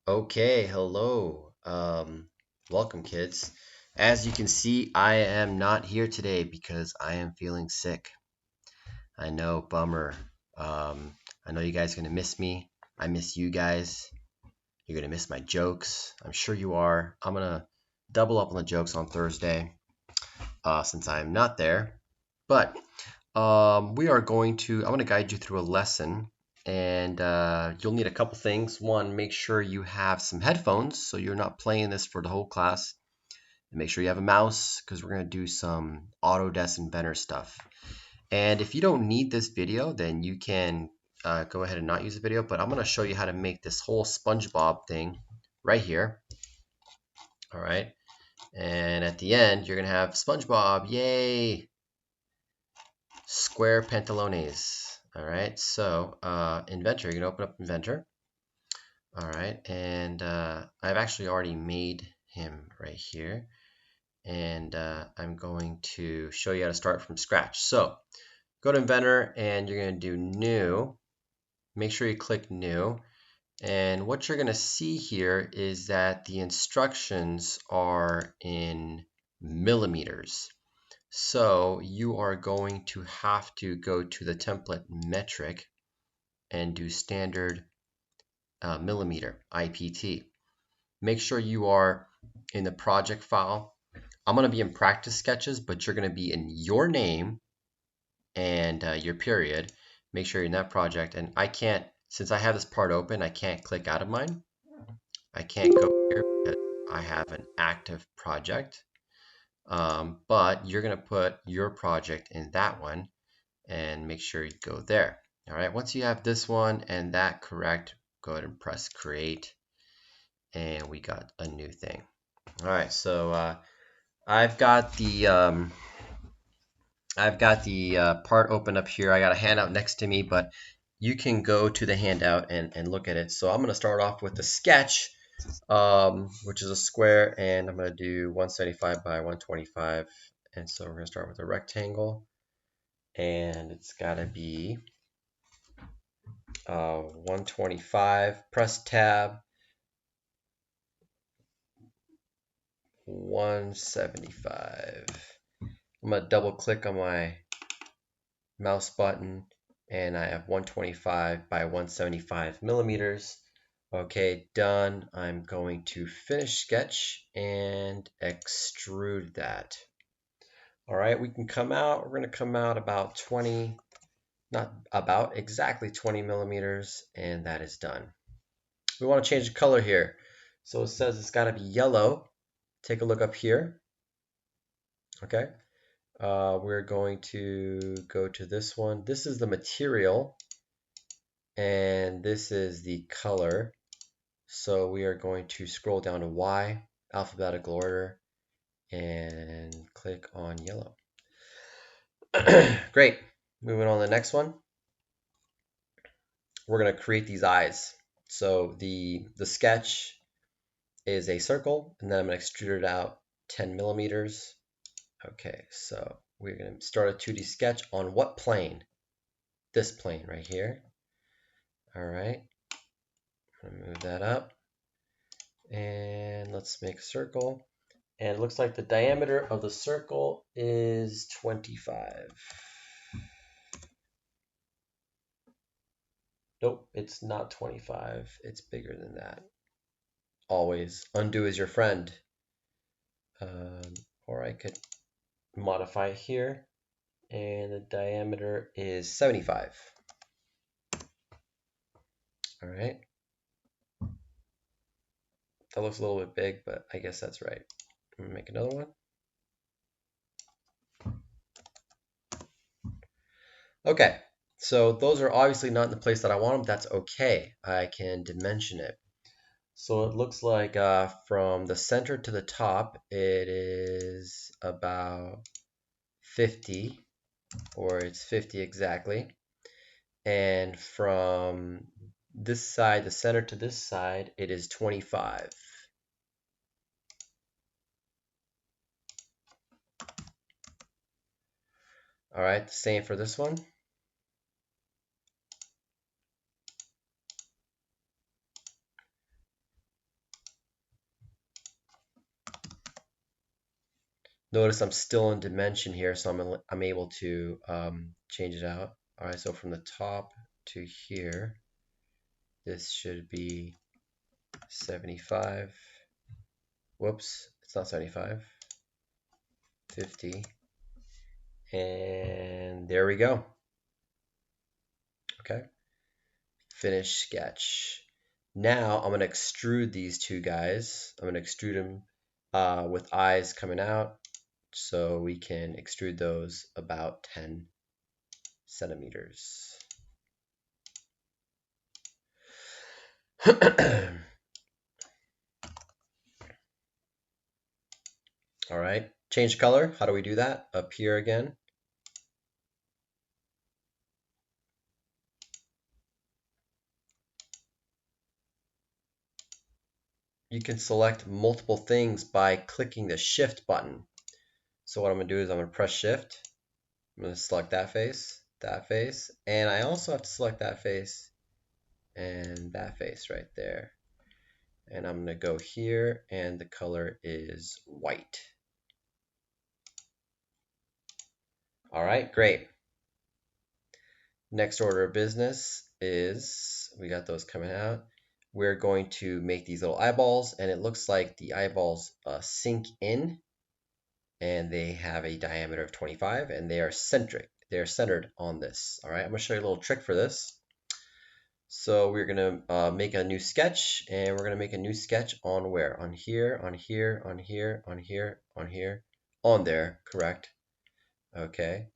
Okay, hello. Welcome, kids. As you can see, I am not here today because I am feeling sick. I know, bummer. I know you guys are gonna miss me. I miss you guys. You're gonna miss my jokes. I'm sure you are. I'm gonna double up on the jokes on Thursday, since I'm not there. But we are going to. I'm gonna guide you through a lesson, and you'll need a couple things. One, make sure you have some headphones so you're not playing this for the whole class. And make sure you have a mouse because we're gonna do some Autodesk Inventor stuff. And if you don't need this video, then you can go ahead and not use the video. But I'm gonna show you how to make this whole SpongeBob thing right here. All right. And at the end, you're gonna have SpongeBob, yay! Square pantalones. All right, so Inventor, you're gonna open up Inventor. All right, and I've actually already made him right here. And I'm going to show you how to start from scratch. So go to Inventor and you're gonna do New. Make sure you click New. And what you're gonna see here is that the instructions are in millimeters. So you are going to have to go to the template metric and do standard millimeter, IPT. Make sure you are in the project file. I'm going to be in practice sketches, but you're going to be in your name and your period. Make sure you're in that project. And I can't, since I have this part open, I can't click out of mine. I can't go here because I have an active project. But you're going to put your project in that one and make sure you go there. All right, once you have this one and that correct, go ahead and press create and we got a new thing. All right, so I've got the part open up here. I got a handout next to me, but you can go to the handout and look at it. So I'm going to start off with the sketch, which is a square, and I'm going to do 175 by 125. And so we're going to start with a rectangle, and it's got to be 125. Press tab, 175. I'm going to double click on my mouse button and I have 125 by 175 millimeters. Okay, done. I'm going to finish sketch and extrude that. All right, we can come out. We're going to come out about 20, not about, exactly 20 millimeters, and that is done. We want to change the color here. So it says it's got to be yellow. Take a look up here. Okay. We're going to go to this one. This is the material, and this is the color. So we are going to scroll down to Y, alphabetical order, and click on yellow. Great. Moving on to the next one. We're going to create these eyes. So the sketch is a circle, and then I'm going to extrude it out 10 millimeters. Okay, so we're going to start a 2D sketch on what plane? This plane right here. All right, I'm going to move that up. And let's make a circle. And it looks like the diameter of the circle is 25. Nope, it's not 25. It's bigger than that. Always undo is your friend. Or I could modify it here. And the diameter is 75. All right. That looks a little bit big, but I guess that's right. I'm gonna make another one. Okay, so those are obviously not in the place that I want them. That's okay. I can dimension it. So it looks like from the center to the top, it is about 50, or it's 50 exactly. And from this side, the center to this side, it is 25. All right, same for this one. Notice I'm still in dimension here, so I'm able to change it out. All right, so from the top to here, this should be 75. Whoops, it's not 75, 50. And there we go. Okay, finish sketch. Now I'm gonna extrude these two guys. I'm gonna extrude them with eyes coming out, so we can extrude those about 10 centimeters. All right, change color. How do we do that? Up here again. You can select multiple things by clicking the shift button. So what I'm gonna do is I'm gonna press shift. I'm gonna select that face, and I also have to select that face and that face right there. And I'm gonna go here and the color is white. All right, great. Next order of business is, we got those coming out. We're going to make these little eyeballs, and it looks like the eyeballs sink in, and they have a diameter of 25, and they are centric. They're centered on this. All right, I'm gonna show you a little trick for this. So we're gonna make a new sketch, and we're gonna make a new sketch on where? On here, on here, on here, on here, on here, on there, correct. Okay,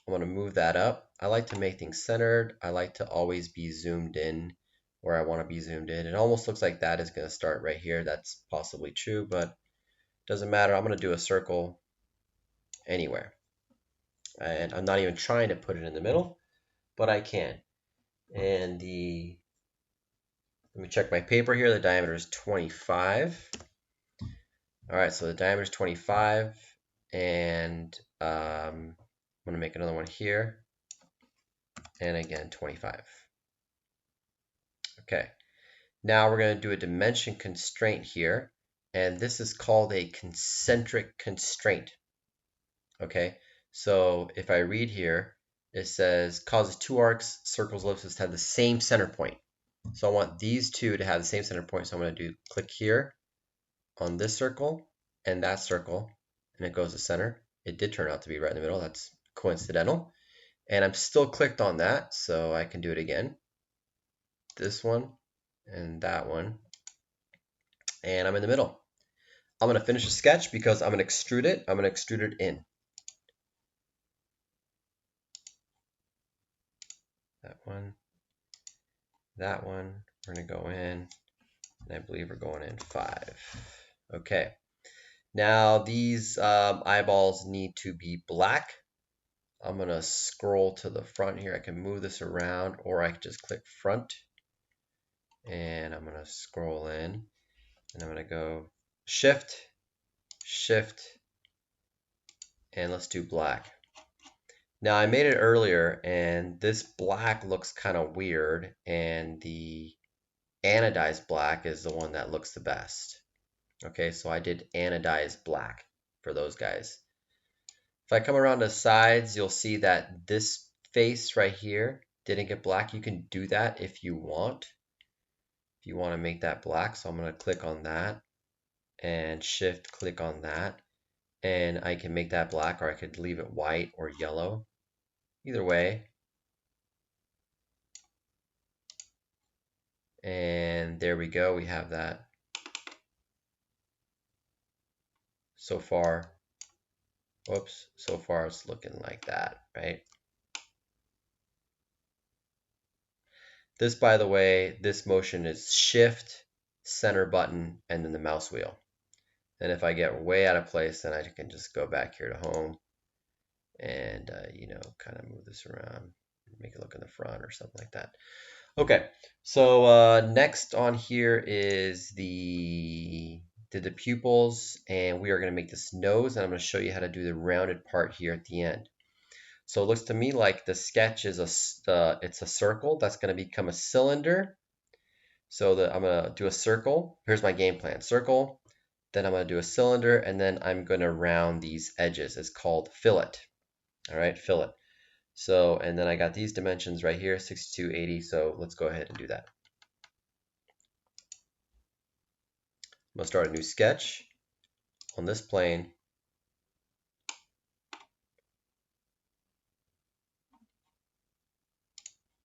I'm gonna move that up. I like to make things centered. I like to always be zoomed in where I wanna be zoomed in. It almost looks like that is gonna start right here. That's possibly true, but doesn't matter. I'm gonna do a circle anywhere. And I'm not even trying to put it in the middle, but I can. And let me check my paper here. The diameter is 25. All right, so the diameter is 25, and I'm gonna make another one here, and again 25. Okay, now we're gonna do a dimension constraint here, and this is called a concentric constraint. Okay, so if I read here, it says causes two arcs, circles, ellipses to have the same center point. So I want these two to have the same center point, so I'm gonna click here on this circle and that circle, and it goes to center. It did turn out to be right in the middle. That's coincidental. And I'm still clicked on that, so I can do it again. This one and that one. And I'm in the middle. I'm going to finish the sketch because I'm going to extrude it. I'm going to extrude it in. That one. That one. We're going to go in. And I believe we're going in 5. Okay. Now these eyeballs need to be black. I'm going to scroll to the front here. I can move this around, or I can just click front. And I'm going to scroll in. And I'm going to go shift, shift, and let's do black. Now I made it earlier, and this black looks kind of weird, and the anodized black is the one that looks the best. Okay, so I did anodized black for those guys. If I come around the sides, you'll see that this face right here didn't get black. You can do that if you want. If you want to make that black, so I'm going to click on that and shift click on that, and I can make that black, or I could leave it white or yellow. Either way. And there we go. We have that. So far, whoops, so far it's looking like that, right? This, by the way, this motion is shift, center button, and then the mouse wheel. And if I get way out of place, then I can just go back here to home and, kind of move this around, make it look in the front or something like that. Okay, so next on here is the pupils, and we are going to make this nose, and I'm going to show you how to do the rounded part here at the end. So it looks to me like the sketch is it's a circle that's going to become a cylinder. So I'm going to do a circle. Here's my game plan. Circle, then I'm going to do a cylinder, and then I'm going to round these edges. It's called fillet. All right, fillet. So, and then I got these dimensions right here, 62, 80. So let's go ahead and do that. I'm going to start a new sketch on this plane.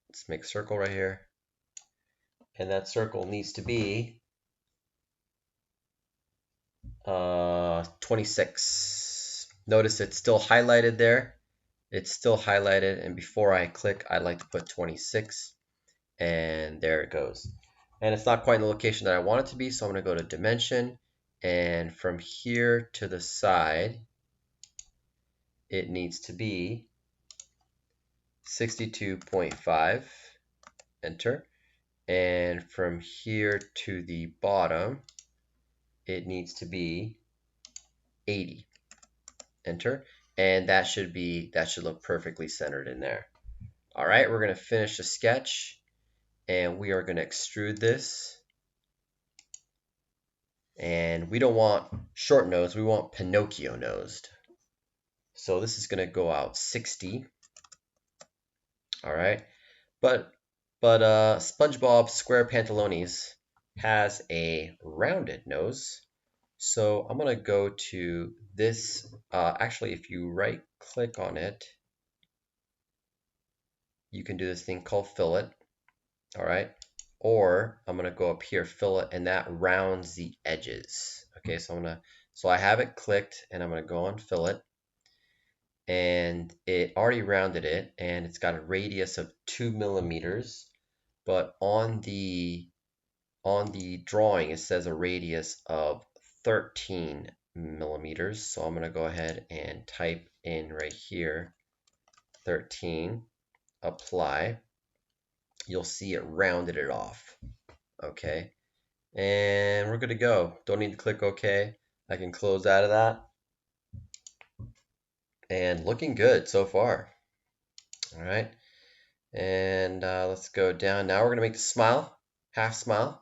Let's make a circle right here. And that circle needs to be 26. Notice it's still highlighted there. It's still highlighted, and before I click, I like to put 26, and there it goes. And it's not quite in the location that I want it to be, so I'm going to go to dimension, and from here to the side, it needs to be 62.5, enter, and from here to the bottom, it needs to be 80, enter, and that should look perfectly centered in there. All right, we're going to finish the sketch, and we are going to extrude this. And we don't want short nosed, we want Pinocchio nosed. So this is going to go out 60. All right, but SpongeBob SquarePantalones has a rounded nose. So I'm going to go to this. Actually, if you right click on it, you can do this thing called fillet. All right, or I'm going to go up here, fillet, and that rounds the edges. Okay, so I have it clicked, and I'm going to go on fillet, and it already rounded it, and it's got a radius of 2 millimeters, but on the drawing it says a radius of 13 millimeters. So I'm going to go ahead and type in right here 13, apply. You'll see it rounded it off. Okay, and we're good to go. Don't need to click OK. I can close out of that, and looking good so far. All right, and let's go down. Now we're gonna make the smile, half smile.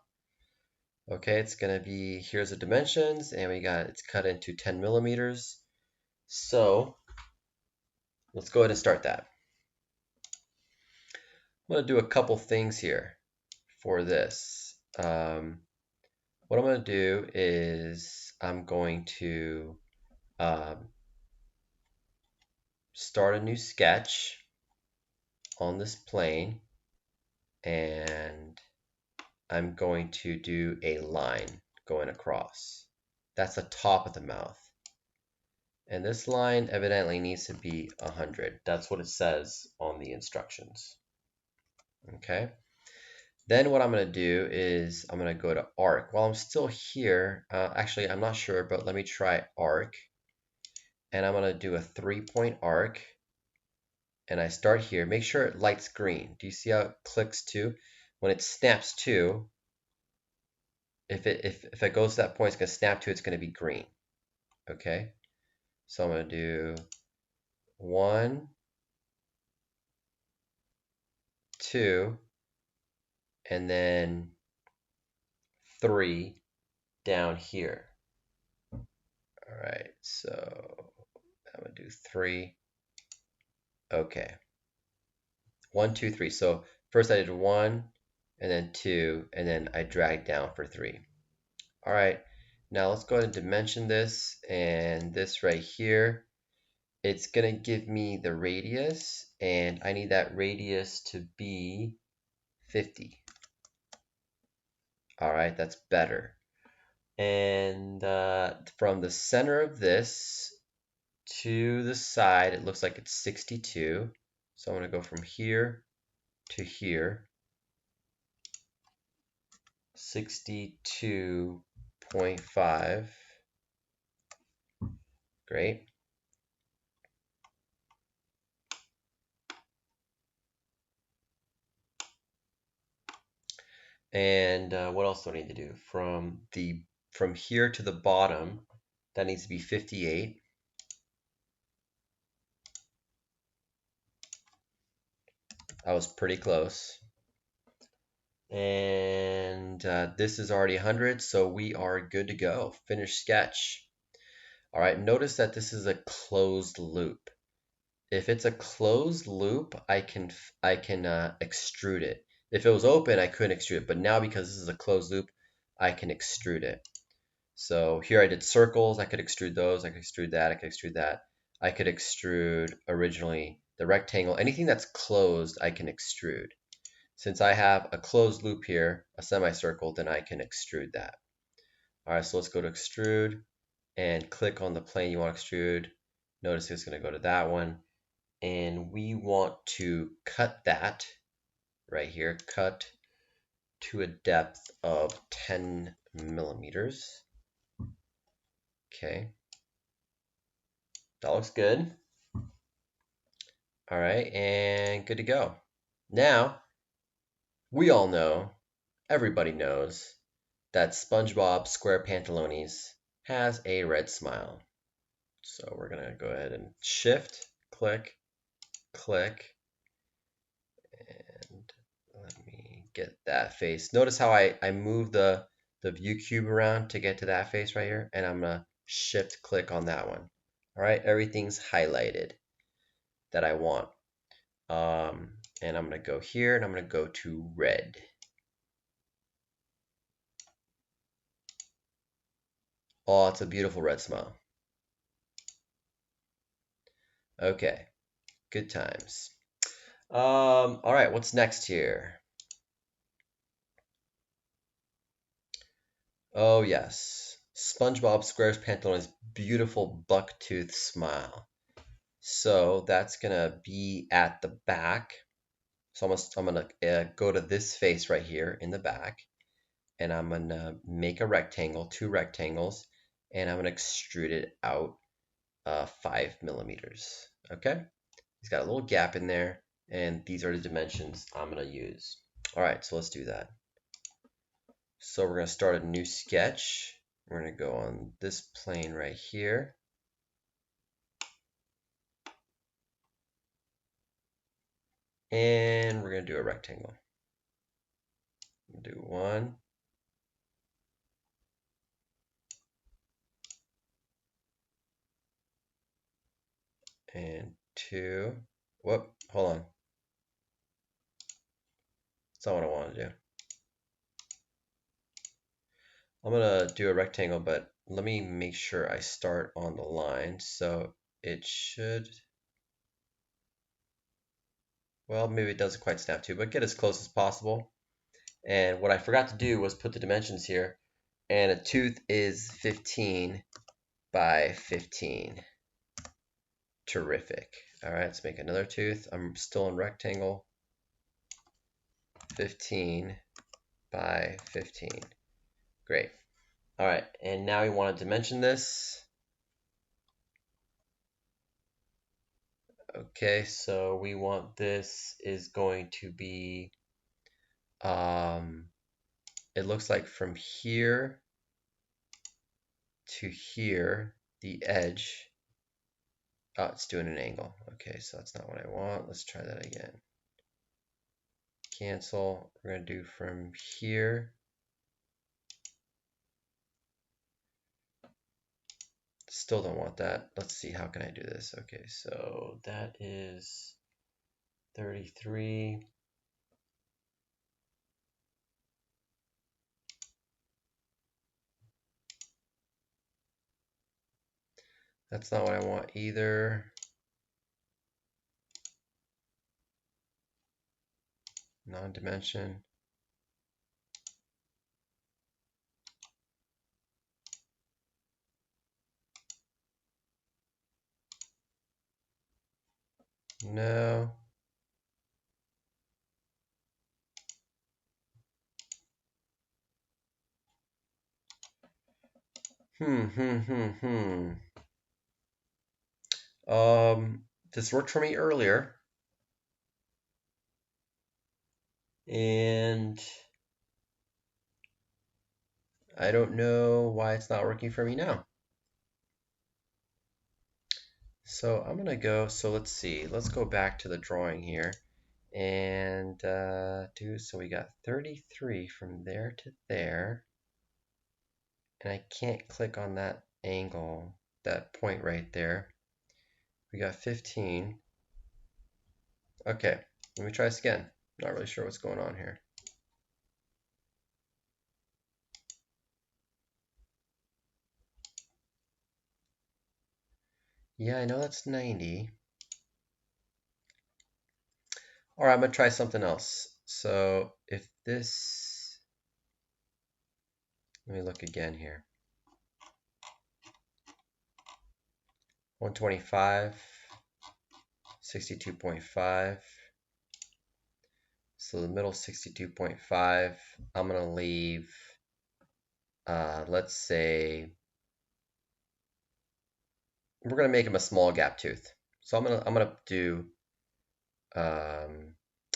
Okay, it's gonna be, here's the dimensions, and it's cut into 10 millimeters. So let's go ahead and start that. I'm gonna do a couple things here for this. What I'm gonna do is I'm going to start a new sketch on this plane, and I'm going to do a line going across. That's the top of the mouth. And this line evidently needs to be 100. That's what it says on the instructions. Okay. Then what I'm going to do is I'm going to go to arc. While I'm still here, actually I'm not sure, but let me try arc. And I'm going to do a 3-point arc. And I start here. Make sure it lights green. Do you see how it clicks to? When it snaps to, if it goes to that point, it's going to snap to, it's going to be green. Okay. So I'm going to do 1, 2, and then 3 down here. All right, so I'm going to do 3. Okay. 1, 2, 3. So first I did 1, and then 2, and then I dragged down for 3. All right, now let's go ahead and dimension this, and this right here, it's going to give me the radius, and I need that radius to be 50. All right, that's better. And from the center of this to the side, it looks like it's 62. So I'm going to go from here to here. 62.5. Great. And what else do I need to do? From here to the bottom, that needs to be 58. I was pretty close. And this is already 100, so we are good to go. Finish sketch. All right, notice that this is a closed loop. If it's a closed loop, I can extrude it. If it was open, I couldn't extrude it, but now because this is a closed loop, I can extrude it. So here I did circles, I could extrude those, I could extrude that, I could extrude that. I could extrude originally the rectangle. Anything that's closed, I can extrude. Since I have a closed loop here, a semicircle, then I can extrude that. All right, so let's go to extrude and click on the plane you want to extrude. Notice it's going to go to that one. And we want to cut that right here, cut to a depth of 10 millimeters. Okay, that looks good. All right, and good to go. Now, we all know, everybody knows, that SpongeBob SquarePantalones has a red smile. So we're gonna go ahead and shift, click, click, and let me get that face. Notice how I move the view cube around to get to that face right here, and I'm gonna shift click on that one. All right, everything's highlighted that I want. And I'm gonna go here and I'm gonna go to red. Oh, it's a beautiful red smile. Okay, good times. All right, what's next here? Oh yes, SpongeBob SquarePantalones' beautiful bucktooth smile. So that's gonna be at the back. So I'm gonna go to this face right here in the back, and I'm gonna make a rectangle, two rectangles, and I'm gonna extrude it out 5 millimeters. Okay, he's got a little gap in there, and these are the dimensions I'm gonna use. All right, so let's do that. So we're gonna start a new sketch. We're gonna go on this plane right here. And we're gonna do a rectangle. Do one. And two. Whoop, hold on. That's not what I want to do. I'm gonna do a rectangle, but let me make sure I start on the line. So it should, well, maybe it doesn't quite snap to, but get as close as possible. And what I forgot to do was put the dimensions here. And a tooth is 15 by 15. Terrific. All right, let's make another tooth. I'm still in rectangle. 15 by 15. Great. All right, and now we want to dimension this. Okay, so we want this is going to be, it looks like from here to here, the edge. Oh, it's doing an angle. Okay, so that's not what I want. Let's try that again. Cancel. We're going to do from here. Still don't want that. Let's see, how can I do this? Okay, so that is 33. That's not what I want either. Non-dimension. No. Hmm. This worked for me earlier, and I don't know why it's not working for me now. So I'm gonna go, so let's see, let's go back to the drawing here, and so we got 33 from there to there, and I can't click on that angle, that point right there. We got 15. Okay, let me try this again. Not really sure what's going on here. Yeah, I know that's 90. All right, I'm gonna try something else. So if this, let me look again here. 125, 62.5. So the middle 62.5. I'm gonna leave, let's say, we're gonna make him a small gap tooth. So I'm gonna do,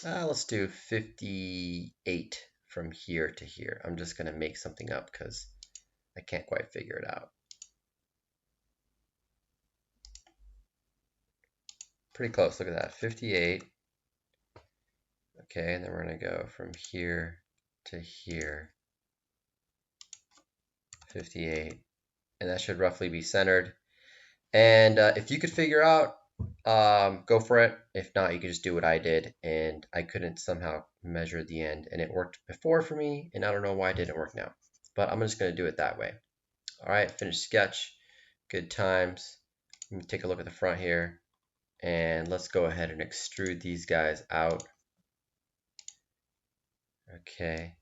let's do 58 from here to here. I'm just gonna make something up because I can't quite figure it out. Pretty close, look at that, 58. Okay, and then we're gonna go from here to here, 58, and that should roughly be centered. And if you could figure out, go for it. If not, you could just do what I did, and I couldn't somehow measure the end, and it worked before for me, and I don't know why it didn't work now, but I'm just gonna do it that way. All right, finish sketch, good times. Let me take a look at the front here, and let's go ahead and extrude these guys out. Okay,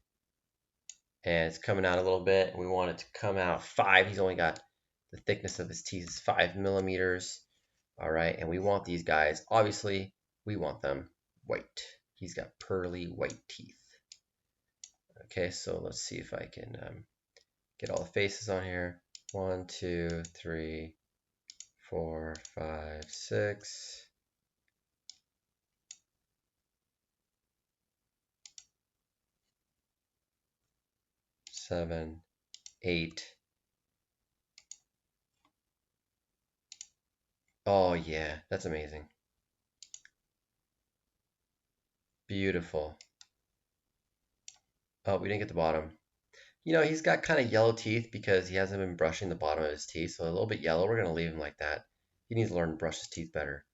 and it's coming out a little bit. We want it to come out 5. He's only got, the thickness of his teeth is 5 millimeters. All right, and we want these guys, obviously, we want them white. He's got pearly white teeth. Okay, so let's see if I can get all the faces on here. 1, 2, 3, 4, 5, 6. 7, 8. Oh yeah, that's amazing. Beautiful. Oh, we didn't get the bottom. You know, he's got kind of yellow teeth because he hasn't been brushing the bottom of his teeth, so a little bit yellow. We're gonna leave him like that. He needs to learn to brush his teeth better.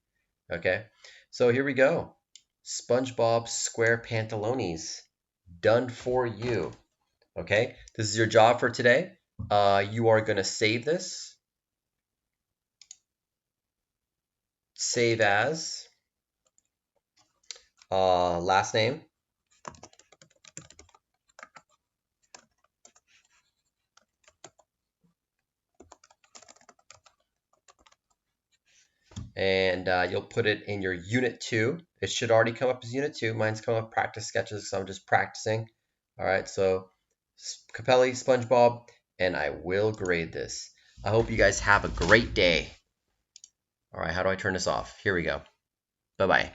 Okay, so here we go. SpongeBob Square Pantalones, done for you. Okay, this is your job for today. You are gonna save this. Save as. Last name. And you'll put it in your unit 2. It should already come up as unit 2. Mine's come up practice sketches, so I'm just practicing. All right, so Capelli, SpongeBob, and I will grade this. I hope you guys have a great day. All right, how do I turn this off? Here we go. Bye-bye.